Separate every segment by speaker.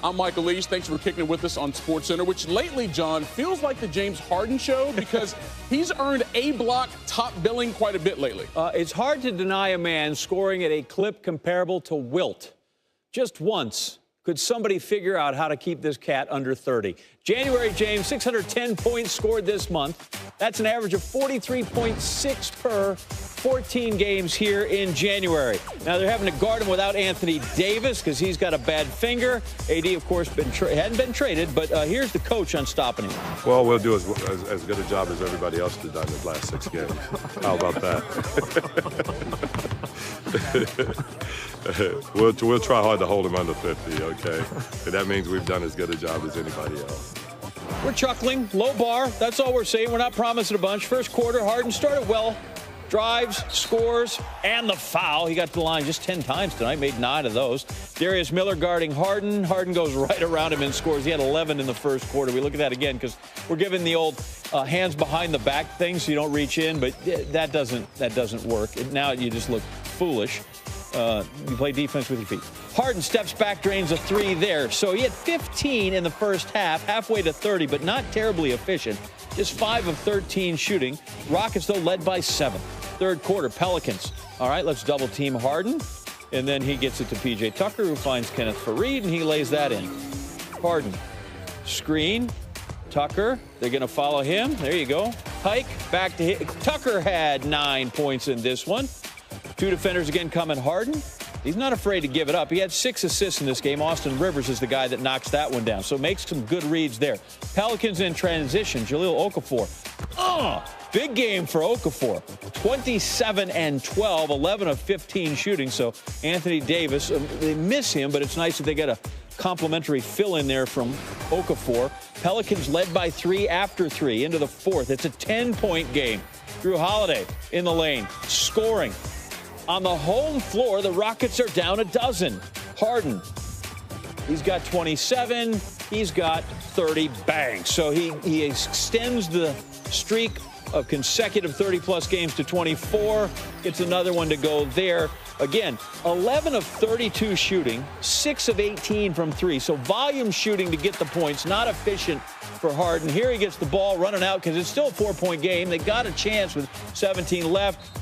Speaker 1: I'm Michael Leach. Thanks for kicking it with us on SportsCenter, which lately, John, feels like the James Harden show because he's earned A-block top billing quite a bit lately.
Speaker 2: It's hard to deny a man scoring at a clip comparable to Wilt. Just once could somebody figure out how to keep this cat under 30. January, James, 610 points scored this month. That's an average of 43.6 per 14 games here in January. Now, they're having to guard him without Anthony Davis because he's got a bad finger. AD, of course, hadn't been traded, but here's the coach on stopping him.
Speaker 3: Well, we'll do as good a job as everybody else has done the last 6 games. How about that? We'll try hard to hold him under 50, okay? And that means we've done as good a job as anybody else.
Speaker 2: We're chuckling, low bar. That's all we're saying. We're not promising a bunch. First quarter, Harden started well. Drives, scores, and the foul. He got to the line just 10 times tonight, made 9 of those. Darius Miller guarding Harden. Harden goes right around him and scores. He had 11 in the first quarter. We look at that again because we're giving the old hands behind the back thing so you don't reach in, but that doesn't work. Now you just look foolish. You play defense with your feet. Harden steps back, drains a 3 there. So he had 15 in the first half, halfway to 30, but not terribly efficient. Just 5 of 13 shooting. Rockets, though, led by 7. Third quarter, Pelicans. All right, let's double team Harden. And then he gets it to P.J. Tucker, who finds Kenneth Faried, and he lays that in. Harden, screen, Tucker. They're going to follow him. There you go. Hike, back to hit. Tucker had 9 points in this one. 2 defenders again coming. Harden, he's not afraid to give it up. He had 6 assists in this game. Austin Rivers is the guy that knocks that one down. So makes some good reads there. Pelicans in transition. Jahlil Okafor. Big game for Okafor. 27 and 12, 11 of 15 shooting. So Anthony Davis, they miss him, but it's nice that they got a complimentary fill in there from Okafor. Pelicans led by 3 after 3 into the fourth. It's a 10-point game. Drew Holiday in the lane, scoring. On the home floor, the Rockets are down a dozen. Harden, he's got 27. He's got 30 bangs. So he extends the streak of consecutive 30-plus games to 24. Gets another one to go there. Again, 11 of 32 shooting, 6 of 18 from 3. So volume shooting to get the points, not efficient for Harden. Here he gets the ball running out because it's still a 4-point game. They got a chance with 17 left.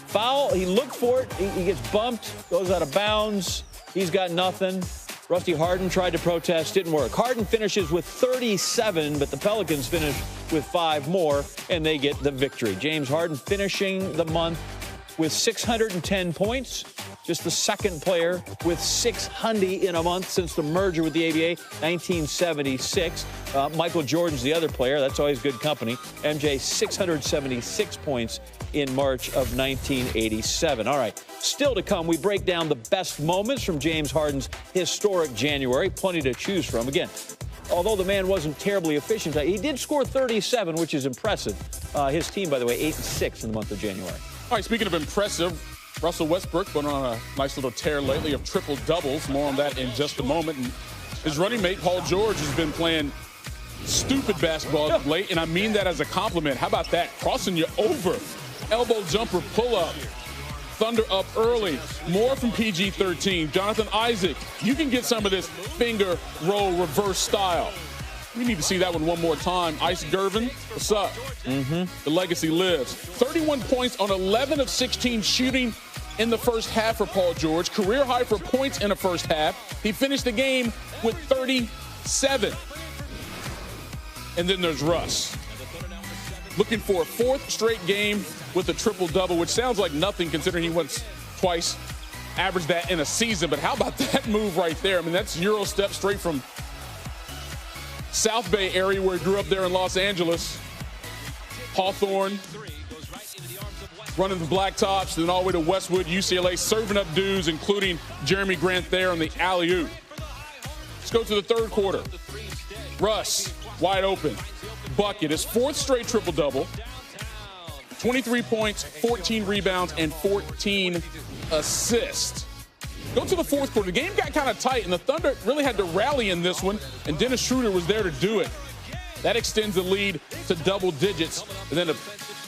Speaker 2: Foul, he looked for it. He gets bumped, goes out of bounds. He's got nothing. Rusty Harden tried to protest, didn't work. Harden finishes with 37, but the Pelicans finish with 5 more, and they get the victory. James Harden finishing the month with 610 points. Just the second player with 600 in a month since the merger with the ABA, 1976. Michael Jordan's the other player. That's always good company. MJ, 676 points in March of 1987. All right, still to come, we break down the best moments from James Harden's historic January. Plenty to choose from. Again, although the man wasn't terribly efficient, he did score 37, which is impressive. His team, by the way, 8-6 in the month of January.
Speaker 1: All right, speaking of impressive, Russell Westbrook went on a nice little tear lately of triple doubles. More on that in just a moment. And his running mate, Paul George, has been playing stupid basketball of late, and I mean that as a compliment. How about that? Crossing you over. Elbow jumper pull-up. Thunder up early. More from PG-13. Jonathan Isaac, you can get some of this finger roll reverse style. We need to see that one more time. Ice Gervin, what's up? The legacy lives. 31 points on 11 of 16 shooting in the first half for Paul George. Career high for points in the first half. He finished the game with 37. And then there's Russ. Looking for a 4th straight game with a triple-double, which sounds like nothing considering he went twice, averaged that in a season. But how about that move right there? I mean, that's Euro step straight from South Bay area where he grew up there in Los Angeles. Hawthorne, running the blacktops, then all the way to Westwood, UCLA, serving up dudes, including Jeremy Grant there on the alley-oop. Let's go to the third quarter. Russ, wide open. Bucket, his 4th straight triple-double. 23 points, 14 rebounds, and 14 assists. Go to the fourth quarter. The game got kind of tight, and the Thunder really had to rally in this one, and Dennis Schroeder was there to do it. That extends the lead to double digits. And then a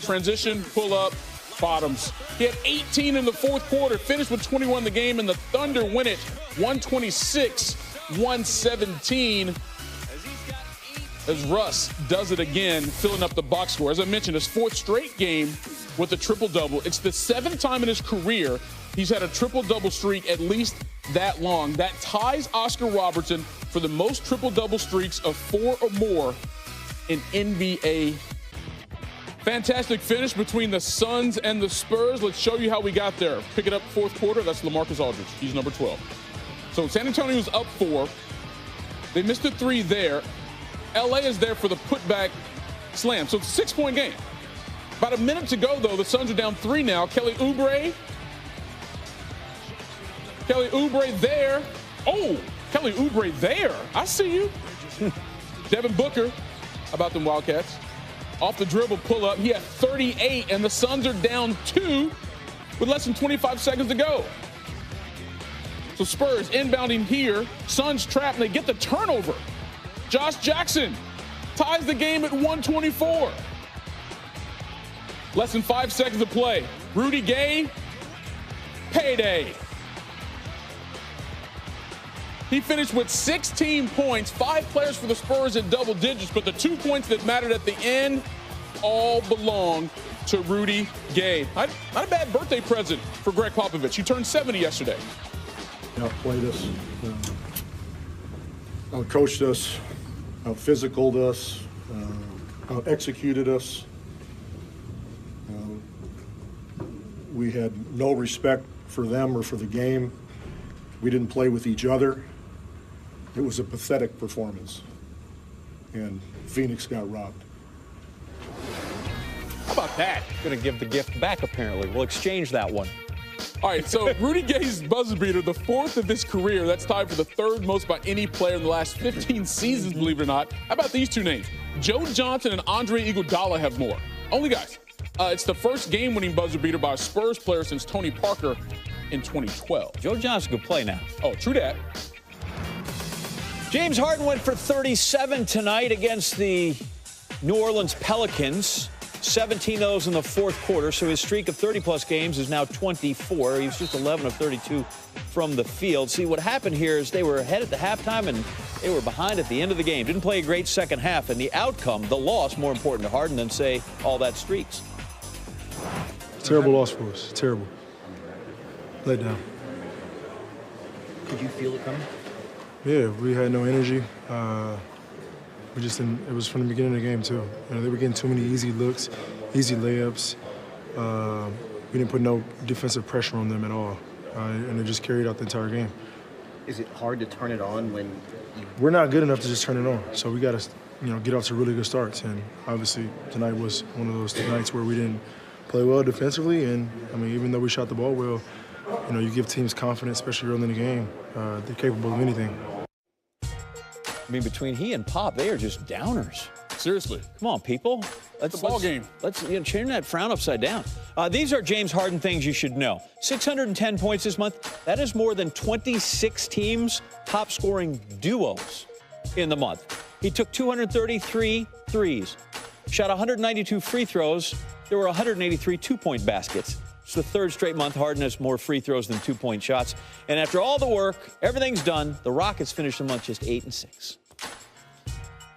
Speaker 1: transition, pull-up, bottoms. He had 18 in the fourth quarter, finished with 21 in the game, and the Thunder win it 126 117. As Russ does it again, filling up the box score. As I mentioned, his 4th straight game with a triple-double. It's the 7th time in his career he's had a triple-double streak at least that long. That ties Oscar Robertson for the most triple-double streaks of 4 or more in NBA. Fantastic finish between the Suns and the Spurs. Let's show you how we got there. Pick it up 4th quarter. That's LaMarcus Aldridge. He's number 12. So San Antonio was up 4. They missed a 3 there. LA is there for the putback slam. So it's a 6-point game. About a minute to go, though. The Suns are down 3 now. Kelly Oubre there. Oh, Kelly Oubre there. I see you. Devin Booker. How about them Wildcats? Off the dribble pull-up. He had 38, and the Suns are down 2 with less than 25 seconds to go. So Spurs inbounding here. Suns trapped, and they get the turnover. Josh Jackson ties the game at 124. Less than 5 seconds to play. Rudy Gay, payday. He finished with 16 points, 5 players for the Spurs in double digits, but the 2 points that mattered at the end all belong to Rudy Gay. Not a bad birthday present for Greg Popovich. He turned 70 yesterday.
Speaker 4: Outplayed us, out-coached us, out-physicaled us, out-executed us. We had no respect for them or for the game. We didn't play with each other. It was a pathetic performance, and Phoenix got robbed.
Speaker 1: How about that?
Speaker 2: Going to give the gift back, apparently. We'll exchange that one.
Speaker 1: All right, so Rudy Gay's buzzer beater, the 4th of his career. That's tied for the 3rd most by any player in the last 15 seasons, believe it or not. How about these 2 names? Joe Johnson and Andre Iguodala have more. Only guys. It's the first game-winning buzzer beater by a Spurs player since Tony Parker in 2012.
Speaker 2: Joe Johnson could play now.
Speaker 1: Oh, true that.
Speaker 2: James Harden went for 37 tonight against the New Orleans Pelicans. 17 of those in the 4th quarter, so his streak of 30-plus games is now 24. He was just 11 of 32 from the field. See, what happened here is they were ahead at the halftime, and they were behind at the end of the game. Didn't play a great second half, and the outcome, the loss, more important to Harden than, say, all that streaks.
Speaker 5: Terrible loss for us. Terrible. Let down.
Speaker 6: Could you feel it coming?
Speaker 5: Yeah, we had no energy. We just didn't. It was from the beginning of the game too. You know, they were getting too many easy looks, easy layups. We didn't put no defensive pressure on them at all, and it just carried out the entire game.
Speaker 6: Is it hard to turn it on when
Speaker 5: we're not good enough to just turn it on? So we got to, get off to really good starts. And obviously tonight was one of those nights where we didn't play well defensively. And I mean, even though we shot the ball well, you give teams confidence, especially early in the game. They're capable of anything.
Speaker 2: I mean, between he and Pop, they are just downers.
Speaker 1: Seriously.
Speaker 2: Come on, people.
Speaker 1: It's a ball game.
Speaker 2: Let's turn that frown upside down. These are James Harden things you should know. 610 points this month. That is more than 26 teams' top-scoring duos in the month. He took 233 threes, shot 192 free throws. There were 183 two-point baskets. It's the 3rd straight month Harden has more free throws than two-point shots. And after all the work, everything's done, the Rockets finished the month just 8-6.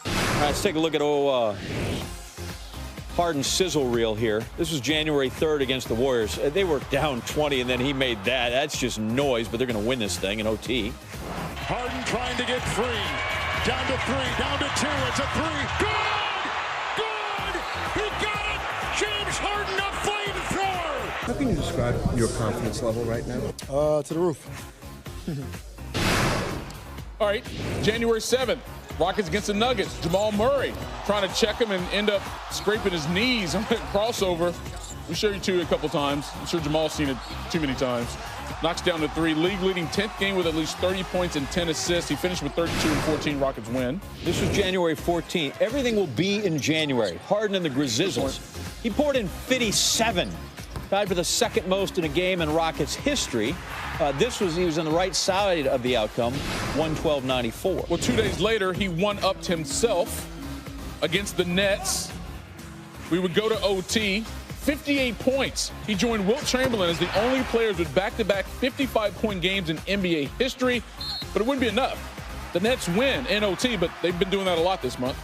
Speaker 2: All right, let's take a look at Harden's sizzle reel here. This was January 3rd against the Warriors. They were down 20, and then he made that. That's just noise, but they're going to win this thing in OT.
Speaker 7: Harden trying to get free. Down to 3, down to 2. It's a 3. Good! Good! He got it! James Harden, a flamethrower!
Speaker 6: How can you describe your confidence level right now?
Speaker 5: To the roof.
Speaker 1: All right, January 7th, Rockets against the Nuggets. Jamal Murray trying to check him and end up scraping his knees on a crossover. We showed you 2 a couple times. I'm sure Jamal's seen it too many times. Knocks down to 3. League-leading 10th game with at least 30 points and 10 assists. He finished with 32 and 14. Rockets win.
Speaker 2: This was January 14th. Everything will be in January. Harden and the Grizzlies. He poured in 57. Tied for the 2nd most in a game in Rockets history. He was on the right side of the outcome, 112-94.
Speaker 1: Well, 2 days later, he one-upped himself against the Nets. We would go to OT. 58 points. He joined Wilt Chamberlain as the only players with back-to-back 55-point games in NBA history, but it wouldn't be enough. The Nets win in OT, but they've been doing that a lot this month.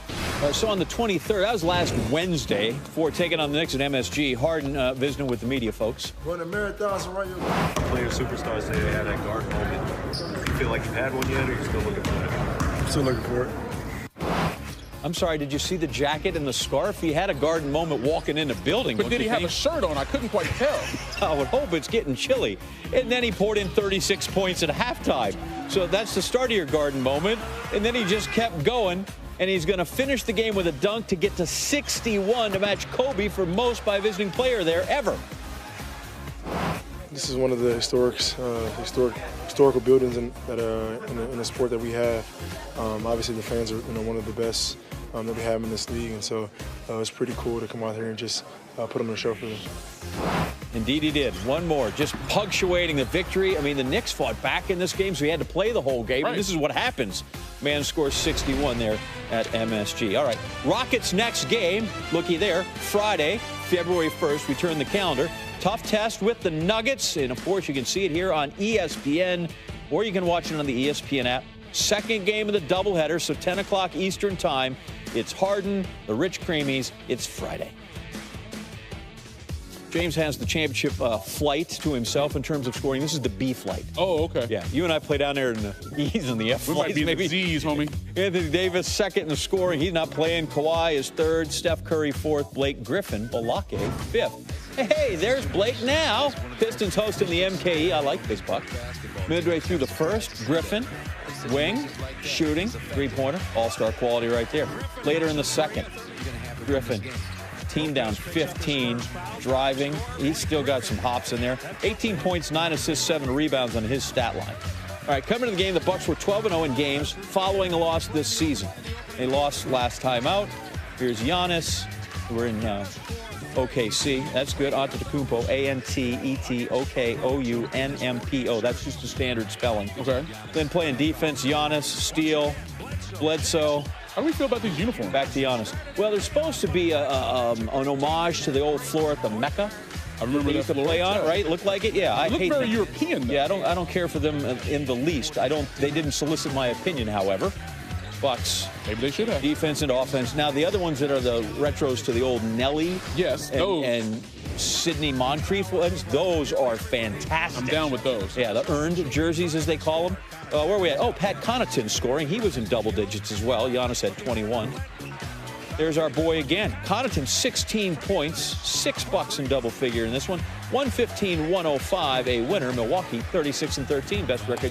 Speaker 2: So on the 23rd, that was last Wednesday, before taking on the Knicks at MSG. Harden visiting with the media folks.
Speaker 5: Run a marathon, so run your
Speaker 8: Plenty of superstars say they had that guard moment. You feel like you've had one yet, or you're still looking for it?
Speaker 5: I'm still looking for it.
Speaker 2: I'm sorry, did you see the jacket and the scarf? He had a Garden moment walking in the building.
Speaker 1: But did he have a shirt on? I couldn't quite tell.
Speaker 2: I would hope it's getting chilly. And then he poured in 36 points at halftime. So that's the start of your Garden moment. And then he just kept going. And he's going to finish the game with a dunk to get to 61 to match Kobe for most by a visiting player there ever.
Speaker 5: This is one of the historical buildings in the sport that we have. Obviously, the fans are one of the best that we have in this league, and so it's pretty cool to come out here and just put them on the show for them.
Speaker 2: Indeed he did. One more, just punctuating the victory. I mean, the Knicks fought back in this game, so he had to play the whole game.
Speaker 1: Right.
Speaker 2: And this is what happens. Man scores 61 there at MSG. All right, Rockets' next game, looky there, Friday, February 1st. We turn the calendar. Tough test with the Nuggets. And, of course, you can see it here on ESPN, or you can watch it on the ESPN app. Second game of the doubleheader, so 10 o'clock Eastern time. It's Harden, the Rich Creamies. It's Friday. James has the championship flight to himself in terms of scoring. This is the B flight.
Speaker 1: Oh, okay.
Speaker 2: Yeah, you and I play down there in the E's and the F
Speaker 1: We
Speaker 2: flights.
Speaker 1: might be
Speaker 2: maybe.
Speaker 1: the Z's, homie.
Speaker 2: Anthony Davis second in the scoring. He's not playing. Kawhi is third. Steph Curry fourth. Blake Griffin, Balake, fifth. Hey, there's Blake now. Pistons hosting the MKE. I like this puck. Midway through the first, Griffin, wing, shooting, three-pointer. All-star quality right there. Later in the second, Griffin, team down 15, driving. He's still got some hops in there. 18 points, 9 assists, 7 rebounds on his stat line. All right, coming to the game, the Bucks were 12-0 in games following a loss this season. They lost last time out. Here's Giannis. We're in OKC. That's good. Antetokounmpo, Antetokounmpo. That's just a standard spelling.
Speaker 1: Okay.
Speaker 2: Then playing defense, Giannis, Steele, Bledsoe.
Speaker 1: How do we feel about these uniforms?
Speaker 2: Back to Giannis. Well, they're supposed to be an homage to the old floor at the Mecca.
Speaker 1: I remember
Speaker 2: They
Speaker 1: that
Speaker 2: used to
Speaker 1: floor,
Speaker 2: play on it,
Speaker 1: yeah.
Speaker 2: right? Look like it? Yeah, I
Speaker 1: It looked
Speaker 2: hate
Speaker 1: very
Speaker 2: them.
Speaker 1: European, though.
Speaker 2: Yeah, I don't care for them in the least. They didn't solicit my opinion, however. Bucks.
Speaker 1: Maybe they should have.
Speaker 2: Defense and offense. Now, the other ones that are the retros to the old Nelly.
Speaker 1: Yes,
Speaker 2: and,
Speaker 1: those.
Speaker 2: And Sidney Moncrief ones, those are fantastic.
Speaker 1: I'm down with those.
Speaker 2: Yeah, the earned jerseys, as they call them. Where are we at? Oh, Pat Connaughton scoring. He was in double digits as well. Giannis had 21. There's our boy again. Connaughton, 16 points, $6 in double figure in this one. 115-105, a winner. Milwaukee, 36-13, best record.